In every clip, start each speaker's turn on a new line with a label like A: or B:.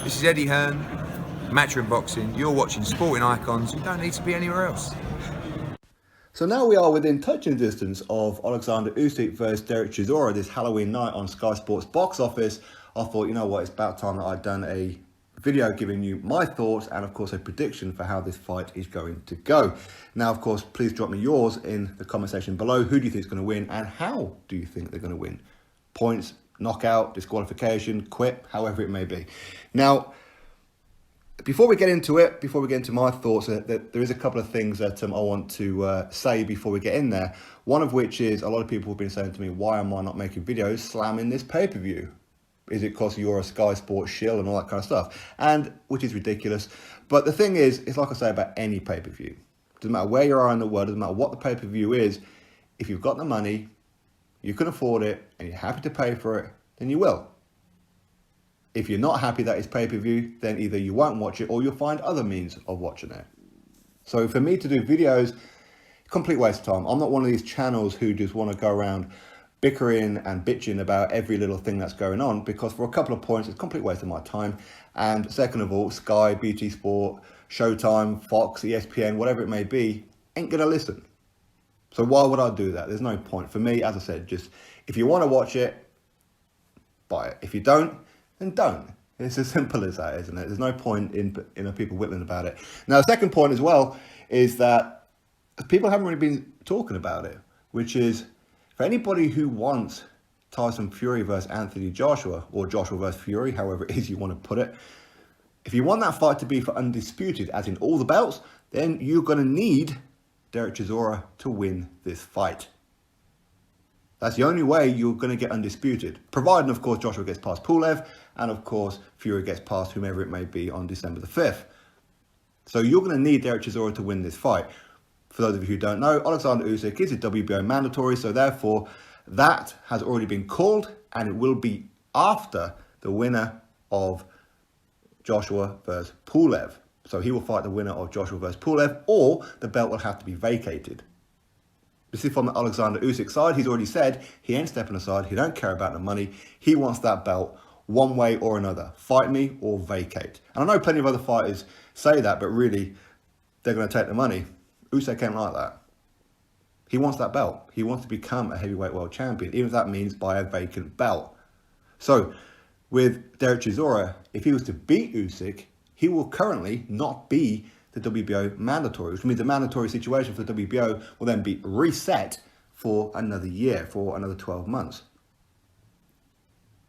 A: This is Eddie Hearn, Matchroom Boxing. You're watching Sporting Icons. You don't need to be anywhere else.
B: So now we are within touching distance of Oleksandr Usyk versus Derek Chisora this Halloween night on Sky Sports Box Office. I thought, you know what, it's about time that I'd done a video giving you my thoughts and of course a prediction for how this fight is going to go. Now, of course, please drop me yours in the comment section below. Who do you think is going to win and how do you think they're going to win? Points, knockout, disqualification, quit, however it may be. Now, before we get into it, before we get into my thoughts, there is a couple of things that I want to say before we get in there. One of which is a lot of people have been saying to me, why am I not making videos slamming this pay-per-view? Is it because you're a Sky Sports shill and all that kind of stuff? And which is ridiculous. But the thing is, it's like I say about any pay-per-view. Doesn't matter where you are in the world, doesn't matter what the pay-per-view is. If you've got the money, you can afford it, and you're happy to pay for it, then you will. If you're not happy that it's pay-per-view, then either you won't watch it or you'll find other means of watching it. So for me to do videos, complete waste of time. I'm not one of these channels who just want to go around bickering and bitching about every little thing that's going on, because for a couple of points, it's a complete waste of my time. And second of all, Sky, BT Sport, Showtime, Fox, ESPN, whatever it may be, ain't going to listen. So why would I do that? There's no point. For me, as I said, just if you want to watch it, buy it. If you don't, then don't. It's as simple as that, isn't it? There's no point in people whittling about it. Now, the second point as well is that people haven't really been talking about it, which is for anybody who wants Tyson Fury versus Anthony Joshua, or Joshua versus Fury, however it is you want to put it, if you want that fight to be for undisputed, as in all the belts, then you're going to need Derek Chisora to win this fight. That's the only way you're going to get undisputed, providing, of course, Joshua gets past Pulev, and, of course, Fury gets past whomever it may be on December the 5th. So you're going to need Derek Chisora to win this fight. For those of you who don't know, Oleksandr Usyk is a WBO mandatory, so therefore that has already been called, and it will be after the winner of Joshua versus Pulev. So he will fight the winner of Joshua versus Pulev, or the belt will have to be vacated. This is from the Oleksandr Usyk side. He's already said he ain't stepping aside. He don't care about the money. He wants that belt one way or another. Fight me or vacate. And I know plenty of other fighters say that, but really, they're going to take the money. Usyk ain't like that. He wants that belt. He wants to become a heavyweight world champion, even if that means by a vacant belt. So, with Derek Chisora, if he was to beat Usyk, he will currently not be the WBO mandatory, which means the mandatory situation for the WBO will then be reset for another year, for another 12 months.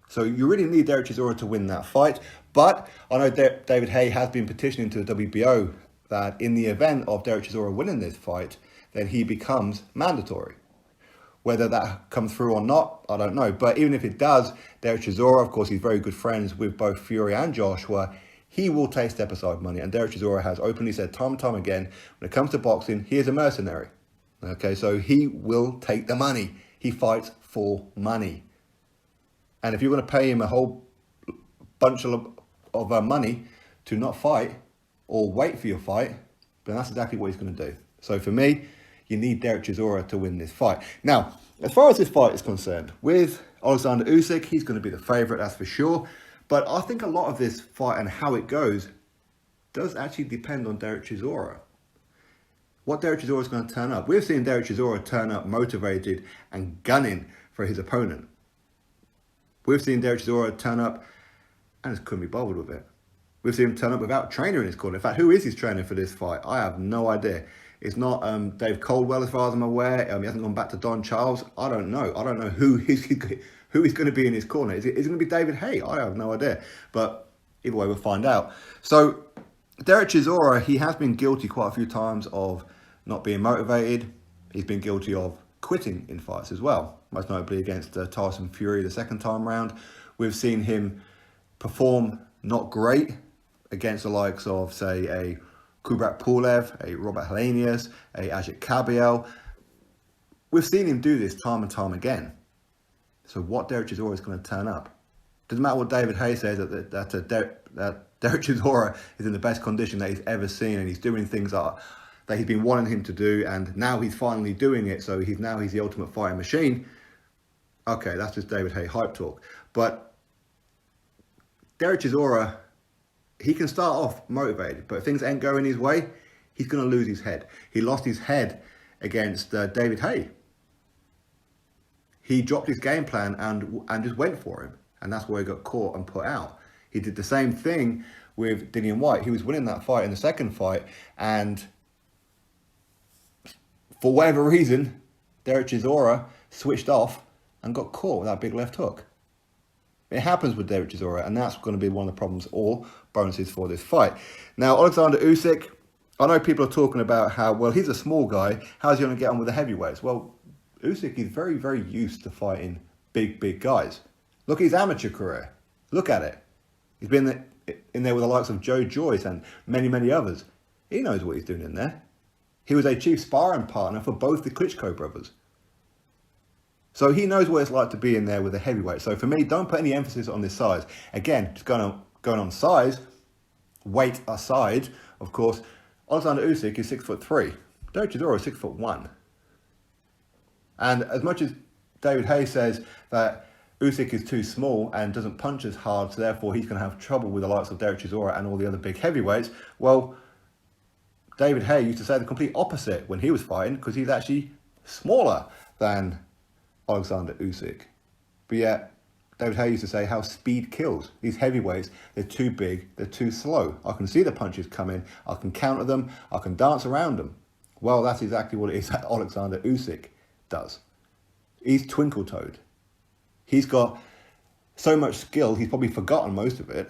B: So you really need Derek Chisora to win that fight. But I know David Haye has been petitioning to the WBO that in the event of Derek Chisora winning this fight, then he becomes mandatory. Whether that comes through or not, I don't know. But even if it does, Derek Chisora, of course, he's very good friends with both Fury and Joshua. He will take step-aside money. And Derek Chisora has openly said time and time again, when it comes to boxing, he is a mercenary. Okay, so he will take the money. He fights for money. And if you're going to pay him a whole bunch of money to not fight or wait for your fight, then that's exactly what he's going to do. So for me, you need Derek Chisora to win this fight. Now, as far as this fight is concerned, with Oleksandr Usyk, he's going to be the favourite, that's for sure. But I think a lot of this fight and how it goes does actually depend on Derek Chisora. What Derek Chisora is going to turn up. We've seen Derek Chisora turn up motivated and gunning for his opponent. We've seen Derek Chisora turn up and just couldn't be bothered with it. We've seen him turn up without trainer in his corner. In fact, who is his trainer for this fight? I have no idea. It's not Dave Coldwell, as far as I'm aware. He hasn't gone back to Don Charles. I don't know. I don't know who he's going to be in his corner. Is it going to be David Haye? I have no idea. But either way, we'll find out. So, Derek Chisora, he has been guilty quite a few times of not being motivated. He's been guilty of quitting in fights as well. Most notably against Tyson Fury the second time round. We've seen him perform not great against the likes of, say, a Kubrat Pulev, a Robert Helenius, a Ajit Kabiel. We've seen him do this time and time again. So what Derek Chisora is going to turn up? Doesn't matter what David Haye says, that Derek Chisora is in the best condition that he's ever seen, and he's doing things that he's been wanting him to do, and now he's finally doing it, so he's the ultimate fighting machine. Okay, that's just David Haye hype talk. But Derek Chisora he can start off motivated, but if things ain't going his way, he's going to lose his head. He lost his head against David Haye. He dropped his game plan and just went for him. And that's where he got caught and put out. He did the same thing with Dillian Whyte. He was winning that fight in the second fight, and for whatever reason, Derek Chisora switched off and got caught with that big left hook. It happens with Derek Chisora, and that's going to be one of the problems or bonuses for this fight. Now, Oleksandr Usyk, I know people are talking about how, well, he's a small guy. How's he going to get on with the heavyweights? Well, Usyk is very, very used to fighting big guys. Look at his amateur career. Look at it. He's been in there with the likes of Joe Joyce and many others. He knows what he's doing in there. He was a chief sparring partner for both the Klitschko brothers. So he knows what it's like to be in there with a heavyweight. So for me, don't put any emphasis on this size. Again, just going on size, weight aside, of course, Oleksandr Usyk is 6'3". Derek Chisora is 6'1". And as much as David Haye says that Usyk is too small and doesn't punch as hard, so therefore he's going to have trouble with the likes of Derek Chisora and all the other big heavyweights, well, David Haye used to say the complete opposite when he was fighting, because he's actually smaller than Oleksandr Usyk. But yet, David Haye used to say how speed kills. These heavyweights, they're too big, they're too slow. I can see the punches coming, I can counter them, I can dance around them. Well, that's exactly what it is that Oleksandr Usyk does. He's twinkle-toed. He's got so much skill, he's probably forgotten most of it.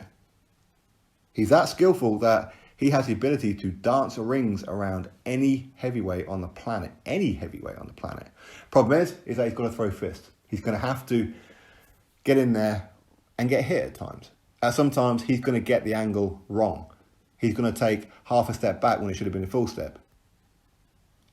B: He's that skillful that he has the ability to dance rings around any heavyweight on the planet. Any heavyweight on the planet. Problem is that he's got to throw fists. He's going to have to get in there and get hit at times. Sometimes he's going to get the angle wrong. He's going to take half a step back when it should have been a full step.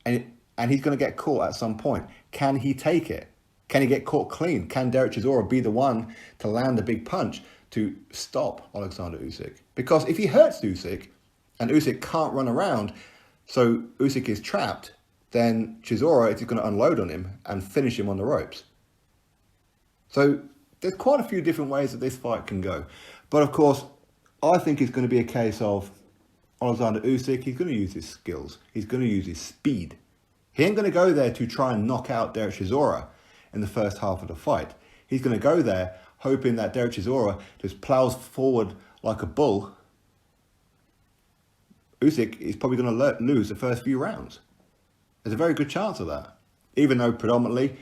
B: And he's going to get caught at some point. Can he take it? Can he get caught clean? Can Derek Chisora be the one to land a big punch to stop Oleksandr Usyk? Because if he hurts Usyk, and Usyk can't run around, so Usyk is trapped, then Chisora is going to unload on him and finish him on the ropes. So there's quite a few different ways that this fight can go. But of course, I think it's going to be a case of Oleksandr Usyk, he's going to use his skills. He's going to use his speed. He ain't going to go there to try and knock out Derek Chisora in the first half of the fight. He's going to go there hoping that Derek Chisora just plows forward like a bull. Usyk is probably going to lose the first few rounds. There's a very good chance of that. Even though predominantly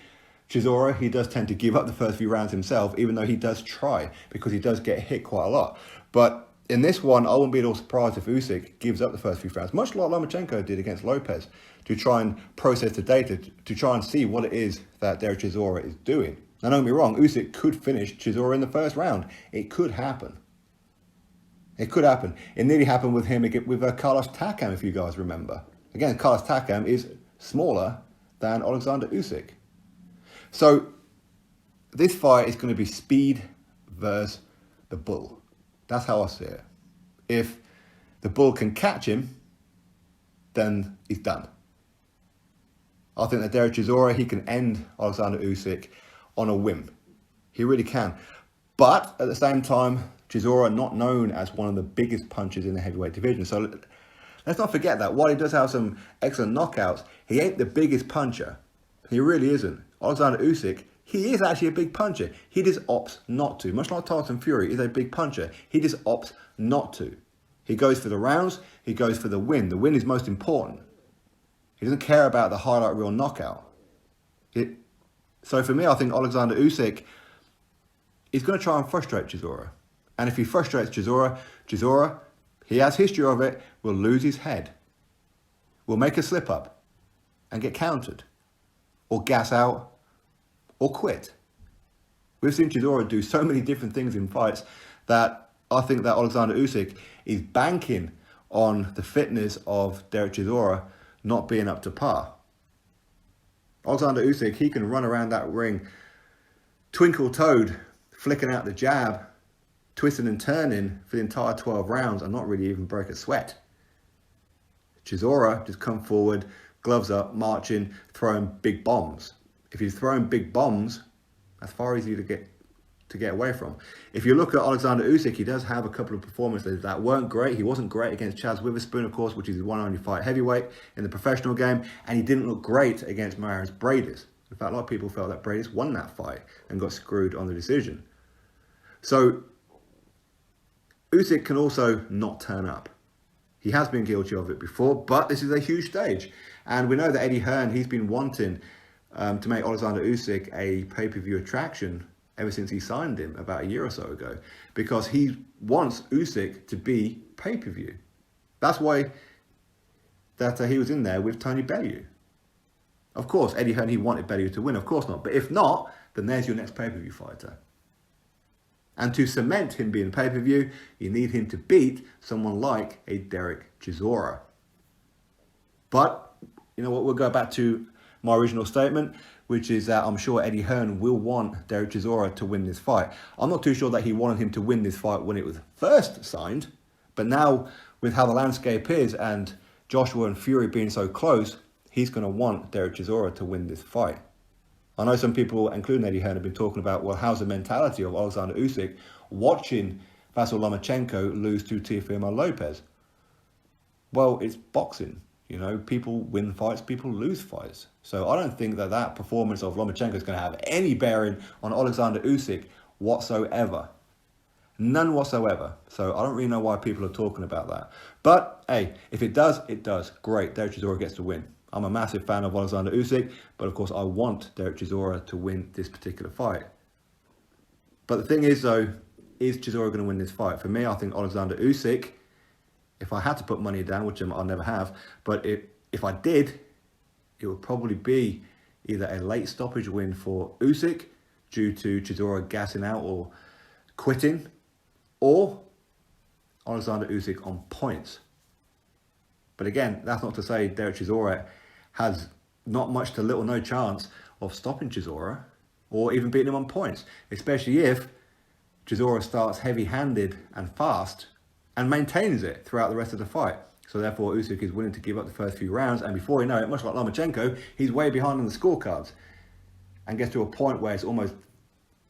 B: Chisora, he does tend to give up the first few rounds himself, even though he does try, because he does get hit quite a lot. But in this one, I wouldn't be at all surprised if Usyk gives up the first few rounds, much like Lomachenko did against Lopez, to try and process the data, to try and see what it is that Derek Chisora is doing. Now, don't get me wrong, Usyk could finish Chisora in the first round. It could happen. It could happen. It nearly happened with him with Carlos Takam, if you guys remember. Again, Carlos Takam is smaller than Oleksandr Usyk. So this fight is going to be speed versus the bull. That's how I see it. If the bull can catch him, then he's done. I think that Derek Chisora, he can end Oleksandr Usyk on a whim. He really can. But at the same time, Chisora not known as one of the biggest punchers in the heavyweight division. So let's not forget that. While he does have some excellent knockouts, he ain't the biggest puncher. He really isn't. Oleksandr Usyk, he is actually a big puncher. He just opts not to. Much like Tyson Fury is a big puncher. He just opts not to. He goes for the rounds. He goes for the win. The win is most important. He doesn't care about the highlight reel knockout. So for me, I think Oleksandr Usyk is going to try and frustrate Chisora. And if he frustrates Chisora, he has history of it, will lose his head. Will make a slip up and get countered. Or gas out. Or quit. We've seen Chisora do so many different things in fights that I think that Oleksandr Usyk is banking on the fitness of Derek Chisora not being up to par. Oleksandr Usyk, he can run around that ring twinkle-toed, flicking out the jab, twisting and turning for the entire 12 rounds and not really even break a sweat. Chisora just come forward, gloves up, marching, throwing big bombs. If he's throwing big bombs, that's far easier to to get away from. If you look at Oleksandr Usyk, he does have a couple of performances that weren't great. He wasn't great against Chaz Witherspoon, of course, which is his one and only fight heavyweight in the professional game, and he didn't look great against Mairis Briedis. In fact, a lot of people felt that Briedis won that fight and got screwed on the decision. So Usyk can also not turn up. He has been guilty of it before, but this is a huge stage. And we know that Eddie Hearn, he's been wanting to make Oleksandr Usyk a pay-per-view attraction ever since he signed him about a year or so ago, because he wants Usyk to be pay-per-view. That's why he was in there with Tony Bellew. Of course, Eddie Hearn, he wanted Bellew to win, of course not. But if not, then there's your next pay-per-view fighter. And to cement him being pay-per-view, you need him to beat someone like a Derek Chisora. But, you know what, we'll go back to my original statement, which is that I'm sure Eddie Hearn will want Derek Chisora to win this fight. I'm not too sure that he wanted him to win this fight when it was first signed, but now with how the landscape is and Joshua and Fury being so close, he's going to want Derek Chisora to win this fight. I know some people, including Eddie Hearn, have been talking about, well, how's the mentality of Oleksandr Usyk watching Vasyl Lomachenko lose to Teofimo Lopez? Well, it's boxing. You know, people win fights, people lose fights. So I don't think that performance of Lomachenko is going to have any bearing on Oleksandr Usyk whatsoever. None whatsoever. So I don't really know why people are talking about that. But, hey, if it does, it does. Great, Derek Chisora gets to win. I'm a massive fan of Oleksandr Usyk, but of course I want Derek Chisora to win this particular fight. But the thing is, though, is Chisora going to win this fight? For me, I think Oleksandr Usyk, if I had to put money down, which I'll never have, but if I did, it would probably be either a late stoppage win for Usyk due to Chisora gassing out or quitting, or Oleksandr Usyk on points. But again, that's not to say Derek Chisora has not much to little no chance of stopping Chisora or even beating him on points, especially if Chisora starts heavy-handed and fast and maintains it throughout the rest of the fight. So therefore, Usyk is willing to give up the first few rounds, and before you know it, much like Lomachenko, he's way behind on the scorecards and gets to a point where it's almost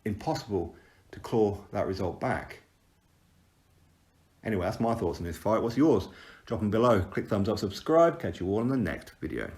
B: impossible to claw that result back. Anyway, that's my thoughts on this fight. What's yours? Drop them below. Click thumbs up, subscribe. Catch you all in the next video.